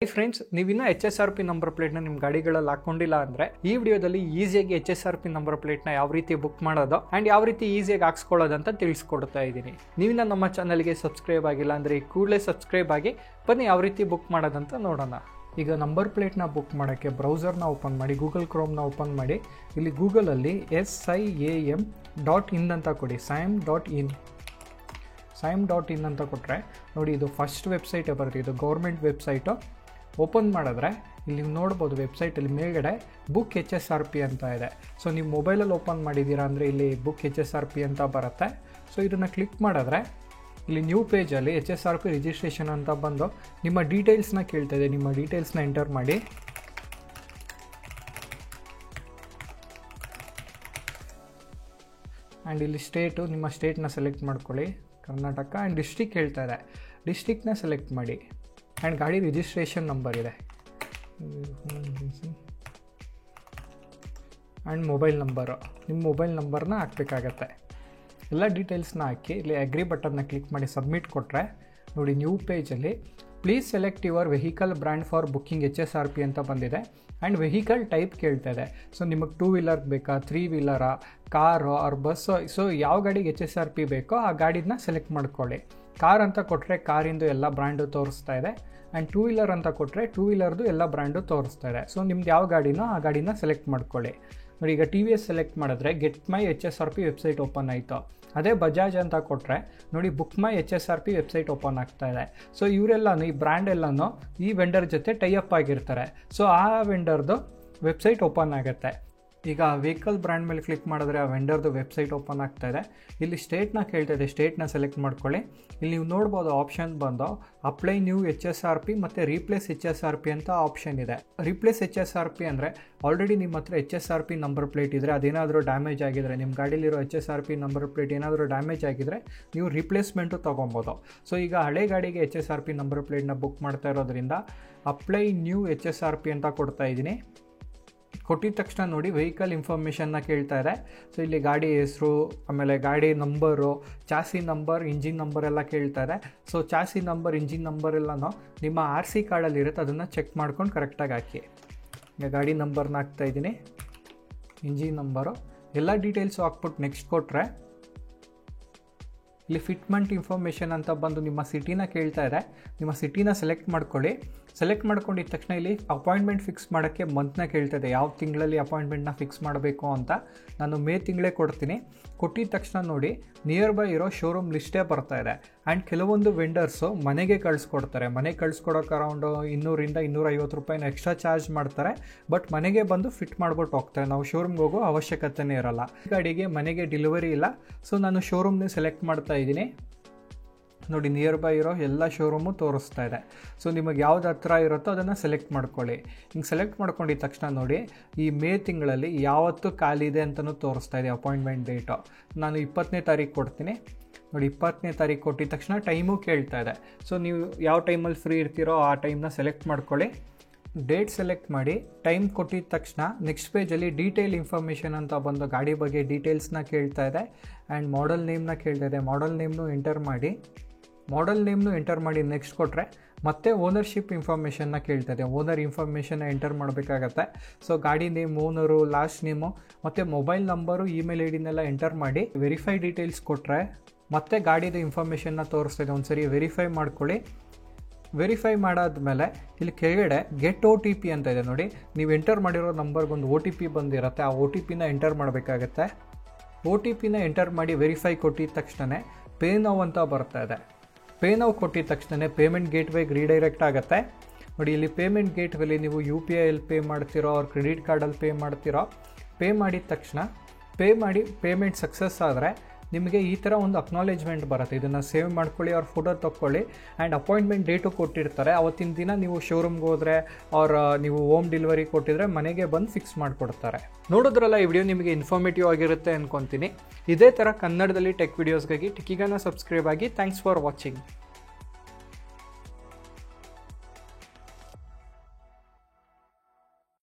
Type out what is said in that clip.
Friends, ನೀವಿನ್ನ HSRP number ಪ್ಲೇಟ್ನ ನಿಮ್ಮ ಗಾಡಿಗಳಲ್ಲಿ ಹಾಕೊಂಡಿಲ್ಲ ಅಂದರೆ ಈ ವಿಡಿಯೋದಲ್ಲಿ ಈಸಿಯಾಗಿ HSRP ನಂಬರ್ ಪ್ಲೇಟ್ನ ಯಾವ ರೀತಿ ಬುಕ್ ಮಾಡೋದು ಆ್ಯಂಡ್ ಯಾವ ರೀತಿ ಈಸಿಯಾಗಿ ಹಾಕ್ಸ್ಕೊಳ್ಳೋದು ಅಂತ ತಿಳಿಸ್ಕೊಡ್ತಾ ಇದ್ದೀನಿ. ನೀವಿನ್ನ ನಮ್ಮ ಚಾನಲ್ಗೆ ಸಬ್ಸ್ಕ್ರೈಬ್ ಆಗಿಲ್ಲ ಅಂದರೆ ಈ ಕೂಡಲೇ ಸಬ್ಸ್ಕ್ರೈಬ್ ಆಗಿ ಬನ್ನಿ ಯಾವ ರೀತಿ ಬುಕ್ ಮಾಡೋದಂತ ನೋಡೋಣ. ಈಗ ನಂಬರ್ ಪ್ಲೇಟ್ನ ಬುಕ್ ಮಾಡೋಕ್ಕೆ ಬ್ರೌಸರ್ನ ಓಪನ್ ಮಾಡಿ, ಗೂಗಲ್ ಕ್ರೋಮ್ನ ಓಪನ್ ಮಾಡಿ, ಇಲ್ಲಿ ಗೂಗಲಲ್ಲಿ SIAM.in ಅಂತ ಕೊಡಿ, SIAM.in ಅಂತ ಕೊಟ್ಟರೆ ನೋಡಿ, ಇದು ಫಸ್ಟ್ ವೆಬ್ಸೈಟೇ ಬರುತ್ತೆ. ಇದು ಗೌರ್ಮೆಂಟ್ ವೆಬ್ಸೈಟು. ಓಪನ್ ಮಾಡಿದ್ರೆ ಇಲ್ಲಿ ನೀವು ನೋಡ್ಬೋದು ವೆಬ್ಸೈಟಲ್ಲಿ ಮೇಲ್ಗಡೆ ಬುಕ್ HSRP ಅಂತ ಇದೆ. ಸೊ ನೀವು ಮೊಬೈಲಲ್ಲಿ ಓಪನ್ ಮಾಡಿದ್ದೀರಾ ಅಂದರೆ ಇಲ್ಲಿ ಬುಕ್ HSRP ಅಂತ ಬರುತ್ತೆ. ಸೊ ಇದನ್ನು ಕ್ಲಿಕ್ ಮಾಡಿದ್ರೆ ಇಲ್ಲಿ ನ್ಯೂ ಪೇಜಲ್ಲಿ HSRP ರಿಜಿಸ್ಟ್ರೇಷನ್ ಅಂತ ಬಂದು ನಿಮ್ಮ ಡೀಟೇಲ್ಸ್ನ ಕೇಳ್ತಾ ಇದೆ. ನಿಮ್ಮ ಡೀಟೇಲ್ಸ್ನ ಎಂಟರ್ ಮಾಡಿ. ಆ್ಯಂಡ್ ಇಲ್ಲಿ ಸ್ಟೇಟು, ನಿಮ್ಮ ಸ್ಟೇಟ್ನ ಸೆಲೆಕ್ಟ್ ಮಾಡ್ಕೊಳ್ಳಿ, ಕರ್ನಾಟಕ. ಆ್ಯಂಡ್ ಡಿಸ್ಟ್ರಿಕ್ಟ್ ಹೇಳ್ತಾ ಇದೆ, ಡಿಸ್ಟ್ರಿಕ್ಟ್ನ ಸೆಲೆಕ್ಟ್ ಮಾಡಿ. ಆ್ಯಂಡ್ ಗಾಡಿ ರಿಜಿಸ್ಟ್ರೇಷನ್ ನಂಬರ್ ಇದೆ ಆ್ಯಂಡ್ ಮೊಬೈಲ್ ನಂಬರು, ನಿಮ್ಮ ಮೊಬೈಲ್ ನಂಬರ್ನ ಹಾಕಬೇಕಾಗತ್ತೆ. ಎಲ್ಲ ಡೀಟೇಲ್ಸ್ನ ಹಾಕಿ ಇಲ್ಲಿ ಅಗ್ರಿ ಬಟನ್ನ ಕ್ಲಿಕ್ ಮಾಡಿ ಸಬ್ಮಿಟ್ ಕೊಟ್ಟರೆ ನೋಡಿ, ನ್ಯೂ ಪೇಜಲ್ಲಿ please select your vehicle brand for booking HSRP ಅಂತ ಬಂದಿದೆ. ಆ್ಯಂಡ್ ವೆಹಿಕಲ್ ಟೈಪ್ ಕೇಳ್ತಾ ಇದೆ. ಸೊ ನಿಮಗೆ 2 ವೀಲರ್ ಬೇಕಾ, 3 ವೀಲರಾ, ಕಾರು ಆರ್ ಬಸ್ಸು. ಸೊ ಯಾವ ಗಾಡಿಗೆ HSRP ಬೇಕೋ ಆ ಗಾಡಿನ ಸೆಲೆಕ್ಟ್ ಮಾಡ್ಕೊಳ್ಳಿ. ಕಾರ್ ಅಂತ ಕೊಟ್ಟರೆ ಕಾರಿಂದು ಎಲ್ಲ ಬ್ರ್ಯಾಂಡು ತೋರಿಸ್ತಾ ಇದೆ. ಆ್ಯಂಡ್ 2 ವೀಲರ್ ಅಂತ ಕೊಟ್ಟರೆ 2 ವೀಲರ್ದು ಎಲ್ಲ ಬ್ರ್ಯಾಂಡು ತೋರಿಸ್ತಾ ಇದೆ. ಸೊ ನಿಮ್ದು ಯಾವ ಗಾಡಿನೋ ಆ ಗಾಡಿನ ಸೆಲೆಕ್ಟ್ ಮಾಡ್ಕೊಳ್ಳಿ. ನೋಡಿ, ಈಗ TVS ಸೆಲೆಕ್ಟ್ ಮಾಡಿದ್ರೆ get my HSRP website open ಆಯಿತು. ಅದೇ ಬಜಾಜ್ ಅಂತ ಕೊಟ್ಟರೆ ನೋಡಿ, ಬುಕ್ ಮೈ HSRP ವೆಬ್ಸೈಟ್ ಓಪನ್ ಆಗ್ತಾ ಇದೆ. ಸೊ ಇವರೆಲ್ಲನೂ, ಈ ಬ್ರ್ಯಾಂಡ್ ಎಲ್ಲನೂ ಈ ವೆಂಡರ್ ಜೊತೆ ಟೈಅಪ್ ಆಗಿರ್ತಾರೆ. ಸೊ ಆ ವೆಂಡರ್ದು ವೆಬ್ಸೈಟ್ ಓಪನ್ ಆಗುತ್ತೆ. ಈಗ ವೆಹಿಕಲ್ ಬ್ರ್ಯಾಂಡ್ ಮೇಲೆ ಕ್ಲಿಕ್ ಮಾಡಿದ್ರೆ ಆ ವೆಂಡರ್ದು ವೆಬ್ಸೈಟ್ ಓಪನ್ ಆಗ್ತಾ ಇದೆ. ಇಲ್ಲಿ ಸ್ಟೇಟ್ನ ಕೇಳ್ತಾ ಇದೆ, ಸ್ಟೇಟ್ನ ಸೆಲೆಕ್ಟ್ ಮಾಡ್ಕೊಳ್ಳಿ. ಇಲ್ಲಿ ನೀವು ನೋಡ್ಬೋದು ಆಪ್ಷನ್ ಬಂದು ಅಪ್ಲೈ ನ್ಯೂ HSRP ಮತ್ತು ರೀಪ್ಲೇಸ್ HSRP ಅಂತ ಆಪ್ಷನ್ ಇದೆ. ರೀಪ್ಲೇಸ್ HSRP ಅಂದರೆ ಆಲ್ರೆಡಿ ನಿಮ್ಮ ಹತ್ರ HSRP ನಂಬರ್ ಪ್ಲೇಟ್ ಇದ್ದರೆ, ಅದೇನಾದರೂ ಡ್ಯಾಮೇಜ್ ಆಗಿದ್ರೆ, ನಿಮ್ಮ ಗಾಡೀಲಿರೋ HSRP ನಂಬರ್ ಪ್ಲೇಟ್ ಏನಾದರೂ ಡ್ಯಾಮೇಜ್ ಆಗಿದ್ರೆ ನೀವು ರಿಪ್ಲೇಸ್ಮೆಂಟು ತೊಗೊಬೋದು. ಸೊ ಈಗ ಹಳೆ ಗಾಡಿಗೆ HSRP ನಂಬರ್ ಪ್ಲೇಟ್ನ ಬುಕ್ ಮಾಡ್ತಾ ಇರೋದ್ರಿಂದ ಅಪ್ಲೈ ನ್ಯೂ HSRP ಅಂತ ಕೊಡ್ತಾ ಇದ್ದೀನಿ. ಕೊಟ್ಟಿದ ತಕ್ಷಣ ನೋಡಿ, ವೆಹಿಕಲ್ ಇನ್ಫಾರ್ಮೇಷನ್ನ ಕೇಳ್ತಾ ಇದೆ. ಸೊ ಇಲ್ಲಿ ಗಾಡಿ ಹೆಸರು, ಆಮೇಲೆ ಗಾಡಿ number, chassis number, engine number ಎಲ್ಲ ಕೇಳ್ತಾ ಇದೆ. So chassis number, engine number ಎಲ್ಲನೂ ನಿಮ್ಮ RC ಕಾರ್ಡಲ್ಲಿರುತ್ತೆ, ಅದನ್ನು ಚೆಕ್ ಮಾಡ್ಕೊಂಡು ಕರೆಕ್ಟಾಗಿ ಹಾಕಿ. ಈಗ ಗಾಡಿ ನಂಬರ್ನ ಹಾಕ್ತಾ ಇದ್ದೀನಿ, ಇಂಜಿನ್ ನಂಬರು, ಎಲ್ಲ ಡೀಟೇಲ್ಸು ಹಾಕ್ಬಿಟ್ಟು ನೆಕ್ಸ್ಟ್ ಕೊಟ್ಟರೆ ಇಲ್ಲಿ ಫಿಟ್ಮೆಂಟ್ ಇನ್ಫಾರ್ಮೇಷನ್ ಅಂತ ಬಂದು ನಿಮ್ಮ ಸಿಟಿನ ಕೇಳ್ತಾ ಇದೆ. ನಿಮ್ಮ ಸಿಟಿನ ಸೆಲೆಕ್ಟ್ ಮಾಡ್ಕೊಳ್ಳಿ. ಸೆಲೆಕ್ಟ್ ಮಾಡ್ಕೊಂಡಿದ್ದ ತಕ್ಷಣ ಇಲ್ಲಿ ಅಪಾಯಿಂಟ್ಮೆಂಟ್ ಫಿಕ್ಸ್ ಮಾಡೋಕ್ಕೆ ಮಂತ್ನ ಕೇಳ್ತಾ ಇದೆ, ಯಾವ ತಿಂಗಳಲ್ಲಿ ಅಪಾಯಿಂಟ್ಮೆಂಟ್ನ ಫಿಕ್ಸ್ ಮಾಡಬೇಕು ಅಂತ. ನಾನು ಮೇ ತಿಂಗಳೇ ಕೊಡ್ತೀನಿ. ಕೊಟ್ಟಿದ ತಕ್ಷಣ ನೋಡಿ, ನಿಯರ್ ಬೈ ಇರೋ ಶೋರೂಮ್ ಲಿಸ್ಟೇ ಬರ್ತಾ ಇದೆ. ಆ್ಯಂಡ್ ಕೆಲವೊಂದು ವೆಂಡರ್ಸು ಮನೆಗೆ ಕಳಿಸ್ಕೊಡ್ತಾರೆ. ಮನೆಗೆ ಕಳಿಸ್ಕೊಡೋಕೆ ಅರೌಂಡು 200 to 250 ರೂಪಾಯಿನ ಎಕ್ಸ್ಟ್ರಾ ಚಾರ್ಜ್ ಮಾಡ್ತಾರೆ. ಬಟ್ ಮನೆಗೆ ಬಂದು ಫಿಟ್ ಮಾಡ್ಬಿಟ್ಟು ಹೋಗ್ತಾರೆ. ನಾವು ಶೋರೂಮ್ಗೆ ಹೋಗೋ ಅವಶ್ಯಕತೆನೇ ಇರೋಲ್ಲ. ಗಾಡಿಗೆ ಮನೆಗೆ ಡೆಲಿವರಿ ಇಲ್ಲ. ಸೊ ನಾನು ಶೋರೂಮ್ನೇ ಸೆಲೆಕ್ಟ್ ಮಾಡ್ತಾ ಇದ್ದೀನಿ. ನೋಡಿ, ನಿಯರ್ ಬೈ ಇರೋ ಎಲ್ಲ ಶೋರೂಮು ತೋರಿಸ್ತಾ ಇದೆ. ಸೊ ನಿಮಗೆ ಯಾವ್ದು ಹತ್ರ ಇರುತ್ತೋ ಅದನ್ನು ಸೆಲೆಕ್ಟ್ ಮಾಡ್ಕೊಳ್ಳಿ. ಹಿಂಗೆ ಸೆಲೆಕ್ಟ್ ಮಾಡ್ಕೊಂಡಿದ್ದ ತಕ್ಷಣ ನೋಡಿ, ಈ ಮೇ ತಿಂಗಳಲ್ಲಿ ಯಾವತ್ತು ಖಾಲಿ ಇದೆ ಅಂತಲೂ ತೋರಿಸ್ತಾ ಇದೆ ಅಪಾಯಿಂಟ್ಮೆಂಟ್ ಡೇಟು. ನಾನು 20ನೇ ತಾರೀಕು ಕೊಡ್ತೀನಿ. ನೋಡಿ, 20ನೇ ತಾರೀಕು ಕೊಟ್ಟಿದ ತಕ್ಷಣ ಟೈಮು ಕೇಳ್ತಾ ಇದೆ. ಸೊ ನೀವು ಯಾವ ಟೈಮಲ್ಲಿ ಫ್ರೀ ಇರ್ತೀರೋ ಆ ಟೈಮ್ನ ಸೆಲೆಕ್ಟ್ ಮಾಡ್ಕೊಳ್ಳಿ. ಡೇಟ್ ಸೆಲೆಕ್ಟ್ ಮಾಡಿ, ಟೈಮ್ ಕೊಟ್ಟಿದ ತಕ್ಷಣ ನೆಕ್ಸ್ಟ್ ಪೇಜಲ್ಲಿ ಡೀಟೇಲ್ ಇನ್ಫಾರ್ಮೇಷನ್ ಅಂತ ಬಂದು ಗಾಡಿ ಬಗ್ಗೆ ಡೀಟೇಲ್ಸ್ನ ಕೇಳ್ತಾ ಇದೆ. ಆ್ಯಂಡ್ ಮಾಡೆಲ್ ನೇಮ್ನ ಕೇಳ್ತಾ ಇದೆ. ಮಾಡೆಲ್ ನೇಮ್ನು ಎಂಟರ್ ಮಾಡಿ ನೆಕ್ಸ್ಟ್ ಕೊಟ್ಟರೆ ಮತ್ತೆ ಓನರ್ಶಿಪ್ ಇನ್ಫಾರ್ಮೇಷನ್ನ ಕೇಳ್ತಾ ಇದೆ. ಓನರ್ ಇನ್ಫಾರ್ಮೇಷನ್ನ ಎಂಟರ್ ಮಾಡಬೇಕಾಗತ್ತೆ. ಸೊ ಗಾಡಿ ನೇಮ್, ಓನರು, ಲಾಸ್ಟ್ ನೇಮು ಮತ್ತು ಮೊಬೈಲ್ ನಂಬರು, ಇಮೇಲ್ ID ನೆಲ್ಲ ಎಂಟರ್ ಮಾಡಿ ವೆರಿಫೈ ಡೀಟೇಲ್ಸ್ ಕೊಟ್ಟರೆ ಮತ್ತೆ ಗಾಡಿದು ಇನ್ಫಾರ್ಮೇಷನ್ನ ತೋರಿಸ್ತಾ ಇದೆ. ಒಂದ್ಸರಿ ವೆರಿಫೈ ಮಾಡ್ಕೊಳ್ಳಿ. ವೆರಿಫೈ ಮಾಡಾದ್ಮೇಲೆ ಇಲ್ಲಿ ಕೆಳಗಡೆ ಗೆಟ್ OTP ಅಂತ ಇದೆ. ನೋಡಿ, ನೀವು ಎಂಟರ್ ಮಾಡಿರೋ ನಂಬರ್ಗೊಂದು OTP ಬಂದಿರುತ್ತೆ. ಆ OTPನ ಎಂಟರ್ ಮಾಡಬೇಕಾಗತ್ತೆ. OTPನ ಎಂಟರ್ ಮಾಡಿ ವೆರಿಫೈ ಕೊಟ್ಟಿದ ತಕ್ಷಣ ಪೇ ನೌ ಅಂತ ಬರ್ತಾ ಇದೆ. ಪೇ ನೌ ಕೊಟ್ಟಿದ ತಕ್ಷಣ ಪೇಮೆಂಟ್ ಗೇಟ್ವೇಗೆ ರೀಡೈರೆಕ್ಟ್ ಆಗುತ್ತೆ. ನೋಡಿ, ಇಲ್ಲಿ ಪೇಮೆಂಟ್ ಗೇಟ್ವೇಲಿ ನೀವು UPIಯಲ್ಲಿ ಪೇ ಮಾಡ್ತಿರೋ ಅವ್ರ ಕ್ರೆಡಿಟ್ ಕಾರ್ಡಲ್ಲಿ ಪೇ ಮಾಡ್ತಿರೋ, ಪೇ ಮಾಡಿದ ತಕ್ಷಣ ಪೇಮೆಂಟ್ ಸಕ್ಸಸ್ ಆದರೆ ನಿಮಗೆ ಈ ಥರ ಒಂದು ಅಕ್ನಾಲೇಜ್ಮೆಂಟ್ ಬರುತ್ತೆ. ಇದನ್ನು ಸೇವ್ ಮಾಡ್ಕೊಳ್ಳಿ, ಅವ್ರ ಫೋಟೋ ತೊಗೊಳ್ಳಿ. ಆ್ಯಂಡ್ ಅಪಾಯಿಂಟ್ಮೆಂಟ್ ಡೇಟು ಕೊಟ್ಟಿರ್ತಾರೆ. ಅವತ್ತಿನ ದಿನ ನೀವು ಶೋರೂಮ್ಗೆ ಹೋದರೆ ಅವ್ರ ನೀವು ಹೋಮ್ ಡೆಲಿವರಿ ಕೊಟ್ಟಿದ್ರೆ ಮನೆಗೆ ಬಂದು ಫಿಕ್ಸ್ ಮಾಡಿಕೊಡ್ತಾರೆ. ನೋಡಿದ್ರಲ್ಲ, ಈ ವಿಡಿಯೋ ನಿಮಗೆ ಇನ್ಫಾರ್ಮೇಟಿವ್ ಆಗಿರುತ್ತೆ ಅಂದ್ಕೊತೀನಿ. ಇದೇ ಥರ ಕನ್ನಡದಲ್ಲಿ ಟೆಕ್ ವಿಡಿಯೋಸ್ಗಾಗಿ ಟೆಕ್ಕಿಗಾನ ಸಬ್ಸ್ಕ್ರೈಬ್ ಆಗಿ. Thanks for watching.